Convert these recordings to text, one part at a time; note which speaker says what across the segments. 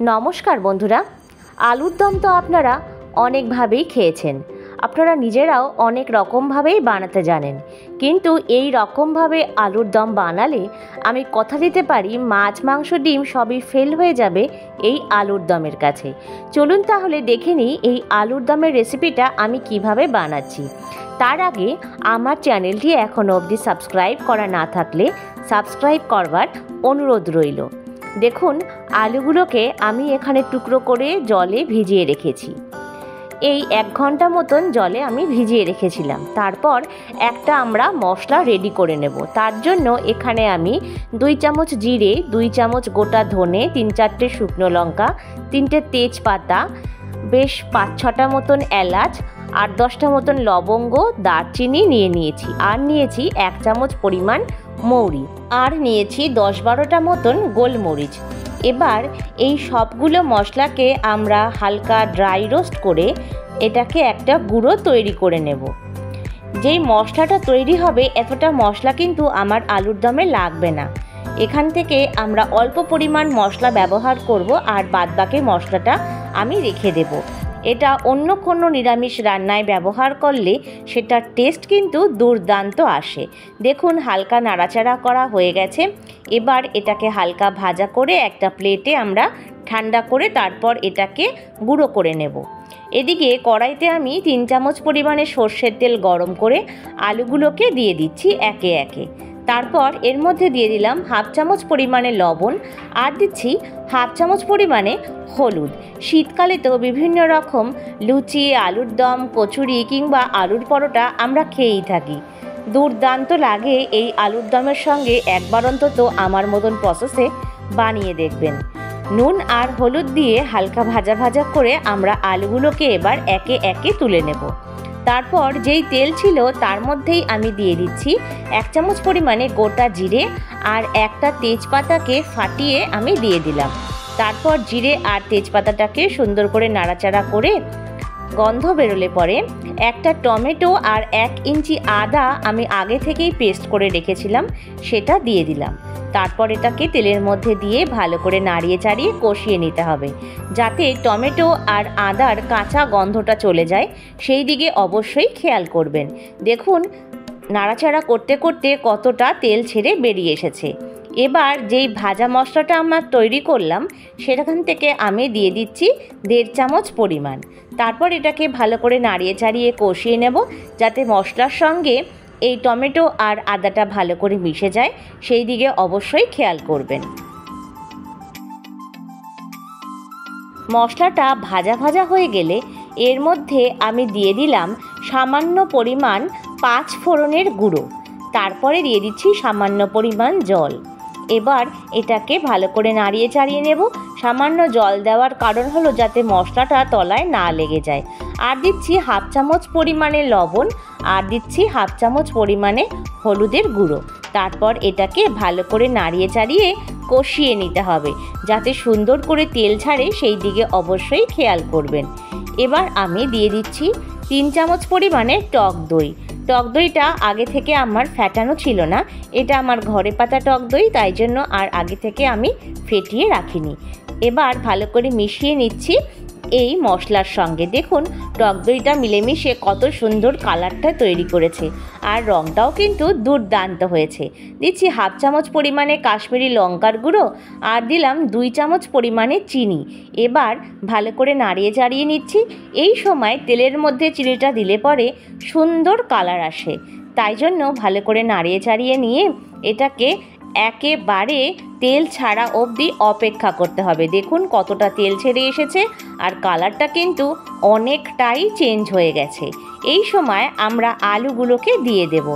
Speaker 1: নমস্কার বন্ধুরা, আলুর দম তো আপনারা অনেকভাবেই খেয়েছেন। আপনারা নিজেরাও অনেক রকমভাবেই বানাতে জানেন, কিন্তু এই রকমভাবে আলুর দম বানালে আমি কথা দিতে পারি মাছ মাংস ডিম সবই ফেল হয়ে যাবে এই আলুর দমের কাছে। চলুন তাহলে দেখে নিই এই আলুর দমের রেসিপিটা আমি কিভাবে বানাচ্ছি। তার আগে আমার চ্যানেলটি এখনও অবধি সাবস্ক্রাইব করা না থাকলে সাবস্ক্রাইব করবার অনুরোধ রইল। দেখুন, আলুগুলোকে আমি এখানে টুকরো করে জলে ভিজিয়ে রেখেছি। এই 1 ঘন্টা মতন জলে আমি ভিজিয়ে রেখেছিলাম। তারপর একটা আমরা মশলা রেডি করে নেব। তার জন্য এখানে আমি 2 চামচ জিরে, 2 চামচ গোটা ধনে, 3-4টে শুকনো লঙ্কা, 3টে তেজপাতা, বেশ 5-6টা মতন এলাচ, 8-10টা মতন লবঙ্গ, দারচিনি নিয়েছি। আর নিয়েছি 1 চামচ পরিমাণ মৌরি, আর নিয়েছি 10-12টা মতন গোলমরিচ। এবার এই সবগুলো মশলাকে আমরা হালকা ড্রাই রোস্ট করে এটাকে একটা গুঁড়ো তৈরি করে নেব। যেই মশলাটা তৈরি হবে এতটা মশলা কিন্তু আমার আলুর দমে লাগবে না। এখান থেকে আমরা অল্প পরিমাণ মশলা ব্যবহার করব, আর বাদবাকি মশলাটা আমি রেখে দেব। এটা অন্য কোনো নিরামিষ রান্নায় ব্যবহার করলে সেটার টেস্ট কিন্তু দুর্দান্ত আসে। দেখুন, হালকা নাড়াচাড়া করা হয়ে গেছে। এবার এটাকে হালকা ভাজা করে একটা প্লেটে আমরা ঠান্ডা করে তারপর এটাকে গুঁড়ো করে নেব। এদিকে কড়াইতে আমি 3 চামচ পরিমাণে সর্ষের তেল গরম করে আলুগুলোকে দিয়ে দিচ্ছি একে একে। তারপর এর মধ্যে দিয়ে দিলাম 1/2 চামচ পরিমাণে লবণ, আর দিচ্ছি 1/2 চামচ পরিমাণে হলুদ। শীতকালে তো বিভিন্ন রকম লুচি, আলুর দম, কচুরি কিংবা আলুর পরোটা আমরা খেয়েই থাকি। দুর্দান্ত লাগে এই আলুর দমের সঙ্গে একবার অন্তত আমার মতন প্রসেসে বানিয়ে দেখবেন। নুন আর হলুদ দিয়ে হালকা ভাজা ভাজা করে আমরা আলুগুলোকে এবার একে একে তুলে নেব। তারপর যেই তেল ছিল তার মধ্যেই আমি দিয়ে দিচ্ছি 1 চামচ পরিমাণে গোটা জিরে, আর একটা তেজপাতাকে ফাটিয়ে আমি দিয়ে দিলাম। তারপর জিরে আর তেজপাতাটাকে সুন্দর করে নাড়াচাড়া করে গন্ধ বেরোলে পরে একটা টমেটো আর 1 ইঞ্চি আদা আমি আগে থেকেই পেস্ট করে রেখেছিলাম সেটা দিয়ে দিলাম। তারপর এটাকে তেলের মধ্যে দিয়ে ভালো করে নাড়িয়ে চাড়িয়ে কষিয়ে নিতে হবে, যাতে টমেটো আর আদার কাঁচা গন্ধটা চলে যায়। সেই দিকে অবশ্যই খেয়াল করবেন। দেখুন, নাড়াচাড়া করতে করতে কতটা তেল ছেড়ে বেরিয়ে এসেছে। এবার যেই ভাজা মশলাটা আমরা তৈরি করলাম সেখান থেকে আমি দিয়ে দিচ্ছি 1.5 চামচ পরিমাণ। তারপর এটাকে ভালো করে নাড়িয়ে চাড়িয়ে কষিয়ে নেব, যাতে মশলার সঙ্গে এই টমেটো আর আদাটা ভালো করে মিশে যায়। সেই দিকে অবশ্যই খেয়াল করবেন। মশলাটা ভাজা ভাজা হয়ে গেলে এর মধ্যে আমি দিয়ে দিলাম সামান্য পরিমাণ 5 ফোড়নের গুঁড়ো। তারপরে দিয়ে দিচ্ছি সামান্য পরিমাণ জল। এবার এটাকে ভালো করে নাড়িয়ে চাড়িয়ে নেব। সামান্য জল দেওয়ার কারণ হলো যাতে মশলাটা তলায় না লেগে যায়। আর দিচ্ছি 1/2 চামচ পরিমাণে লবণ, আর দিচ্ছি 1/2 চামচ পরিমাণে হলুদের গুঁড়ো। তারপর এটাকে ভালো করে নাড়িয়ে চাড়িয়ে কষিয়ে নিতে হবে, যাতে সুন্দর করে তেল ছাড়ে। সেই দিকে অবশ্যই খেয়াল করবেন। এবার আমি দিয়ে দিচ্ছি 3 চামচ পরিমাণে টক দই। টক দইটা আগে থেকে আমার ফ্যাটানো ছিল না, এটা আমার ঘরে পাতা টক দই, তাই জন্য আর আগে থেকে আমি ফেটিয়ে রাখিনি। এবার ভালো করে মিশিয়ে নিচ্ছি এই মশলার সঙ্গে। দেখুন, টক দইটা মিলেমিশে কত সুন্দর কালারটা তৈরি করেছে, আর রঙটাও কিন্তু দুর্দান্ত হয়েছে। দিচ্ছি 1/2 চামচ পরিমাণে কাশ্মীরি লঙ্কার গুঁড়ো, আর দিলাম 2 চামচ পরিমাণে চিনি। এবার ভালো করে নাড়িয়ে চাড়িয়ে নিচ্ছি। এই সময় তেলের মধ্যে চিনিটা দিলে পরে সুন্দর কালার আসে, তাই জন্য ভালো করে নাড়িয়ে চাড়িয়ে নিয়ে এটাকে একেবারে তেল ছাড়া অবধি অপেক্ষা করতে হবে। দেখুন কতটা তেল ছেড়ে এসেছে, আর কালারটা কিন্তু অনেকটাই চেঞ্জ হয়ে গেছে। এই সময় আমরা আলুগুলোকে দিয়ে দেব।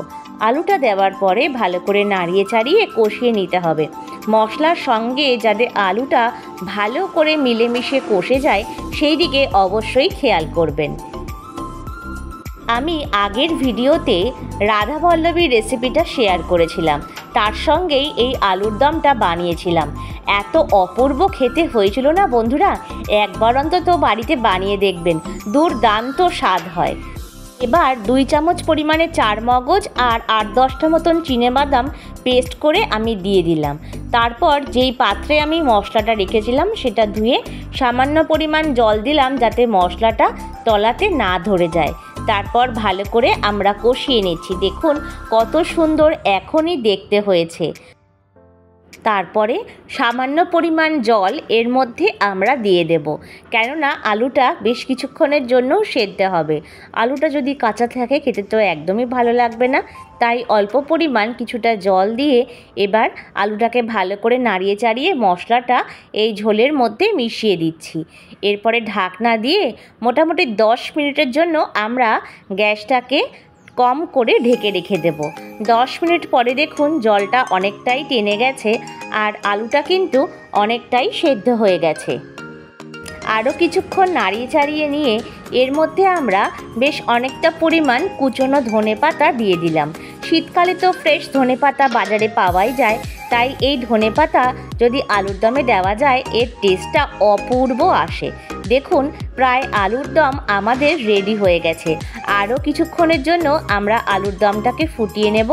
Speaker 1: আলুটা দেওয়ার পরে ভালো করে নাড়িয়ে চাড়িয়ে কষিয়ে নিতে হবে। মশলার সঙ্গে যাতে আলুটা ভালো করে মিলেমিশে কষে যায় সেই দিকে অবশ্যই খেয়াল করবেন। আমি আগের ভিডিওতে রাধাবল্লভীর রেসিপিটা শেয়ার করেছিলাম, তার সঙ্গেই এই আলুর দমটা বানিয়েছিলাম। এত অপূর্ব খেতে হয়েছিল না বন্ধুরা, একবার অন্তত বাড়িতে বানিয়ে দেখবেন, দুর্দান্ত স্বাদ হয়। এবার 2 চামচ পরিমাণে চার মগজ আর 8-10টা মতন চিনেবাদাম পেস্ট করে আমি দিয়ে দিলাম। তারপর যেই পাত্রে আমি মশলাটা রেখেছিলাম সেটা ধুয়ে সামান্য পরিমাণ জল দিলাম যাতে মশলাটা তলাতে না ধরে যায়। তারপর ভালো করে আমরা কষিয়ে নিচ্ছি। দেখুন কত সুন্দর এখনই দেখতে হয়েছে। তারপরে সামান্য পরিমাণ জল এর মধ্যে আমরা দিয়ে দেব, কেননা আলুটা বেশ কিছুক্ষণের জন্য সেদ্ধ হবে। আলুটা যদি কাঁচা থাকে খেতে তো একদমই ভালো লাগবে না, তাই অল্প পরিমাণ কিছুটা জল দিয়ে এবার আলুটাকে ভালো করে নাড়িয়ে চাড়িয়ে মশলাটা এই ঝোলের মধ্যে মিশিয়ে দিচ্ছি। এরপরে ঢাকনা দিয়ে মোটামুটি 10 মিনিটের জন্য আমরা গ্যাসটাকে কম করে ঢেকে রেখে দেব। 10 মিনিট পরে দেখুন জলটা অনেকটাই টেনে গেছে আর আলুটা কিন্তু অনেকটাই সেদ্ধ হয়ে গেছে। আরও কিছুক্ষণ নাড়িয়ে চাড়িয়ে নিয়ে এর মধ্যে আমরা বেশ অনেকটা পরিমাণ কুচনো ধনেপাতা দিয়ে দিলাম। শীতকালে তো ফ্রেশ ধনেপাতা বাজারে পাওয়াই যায়, তাই এই ধনেপাতা যদি আলুর দমে দেওয়া যায় এর টেস্টটা অপূর্ব আসে। দেখুন প্রায় আলুর দম আমাদের রেডি হয়ে গেছে। আরও কিছুক্ষণের জন্য আমরা আলুর দমটাকে ফুটিয়ে নেব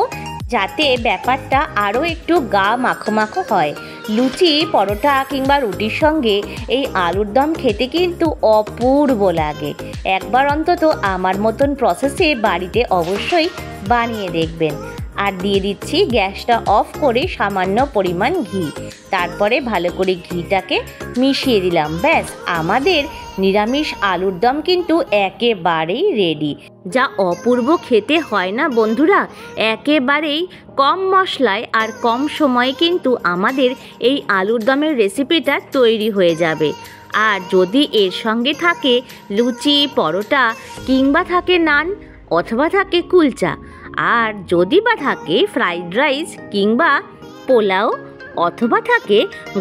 Speaker 1: যাতে ব্যাপারটা আরও একটু গা মাখো মাখো হয়। লুচি, পরোটা কিংবা রুটির সঙ্গে এই আলুর দম খেতে কিন্তু অপূর্ব লাগে। একবার অন্তত আমার মতন প্রসেসে বাড়িতে অবশ্যই বানিয়ে দেখবেন। আর দিয়ে দিচ্ছি গ্যাসটা অফ করে সামান্য পরিমাণ ঘি। তারপরে ভালো করে ঘিটাকে মিশিয়ে দিলাম। ব্যাস আমাদের নিরামিষ আলুর দম কিন্তু একেবারেই রেডি। যা অপূর্ব খেতে হয় না বন্ধুরা, একেবারেই কম মশলায় আর কম সময়ে কিন্তু আমাদের এই আলুর দমের রেসিপিটা তৈরি হয়ে যাবে। আর যদি এর সঙ্গে থাকে লুচি, পরোটা কিংবা থাকে নান অথবা থাকে কুলচা, আর যদি বা থাকে ফ্রাইড রাইস কিংবা পোলাও, অথবা থাকে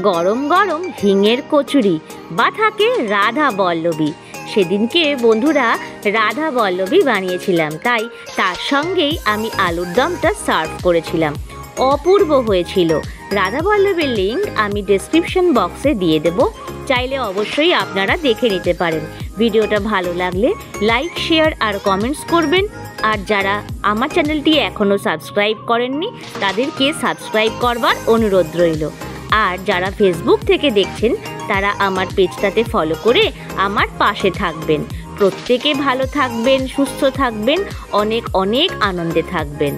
Speaker 1: গরম গরম হিঙের কচুরি বা থাকে রাধা বল্লভী। সেদিনকে বন্ধুরা রাধা বল্লভী বানিয়েছিলাম, তাই তার সঙ্গেই আমি আলুর দমটা সার্ভ করেছিলাম। অপূর্ব হয়েছিল। রাধা বল্লভীর লিঙ্ক আমি ডেসক্রিপশন বক্সে দিয়ে দেব, চাইলে অবশ্যই আপনারা দেখে নিতে পারেন। ভিডিওটা ভালো লাগলে লাইক, শেয়ার আর কমেন্টস করবেন। আর যারা আমার চ্যানেলটি এখনও সাবস্ক্রাইব করেননি তাদেরকে সাবস্ক্রাইব করবার অনুরোধ রইল। আর যারা ফেসবুক থেকে দেখছেন তারা আমার পেজটাতে ফলো করে আমার পাশে থাকবেন। প্রত্যেকে ভালো থাকবেন, সুস্থ থাকবেন, অনেক অনেক আনন্দে থাকবেন।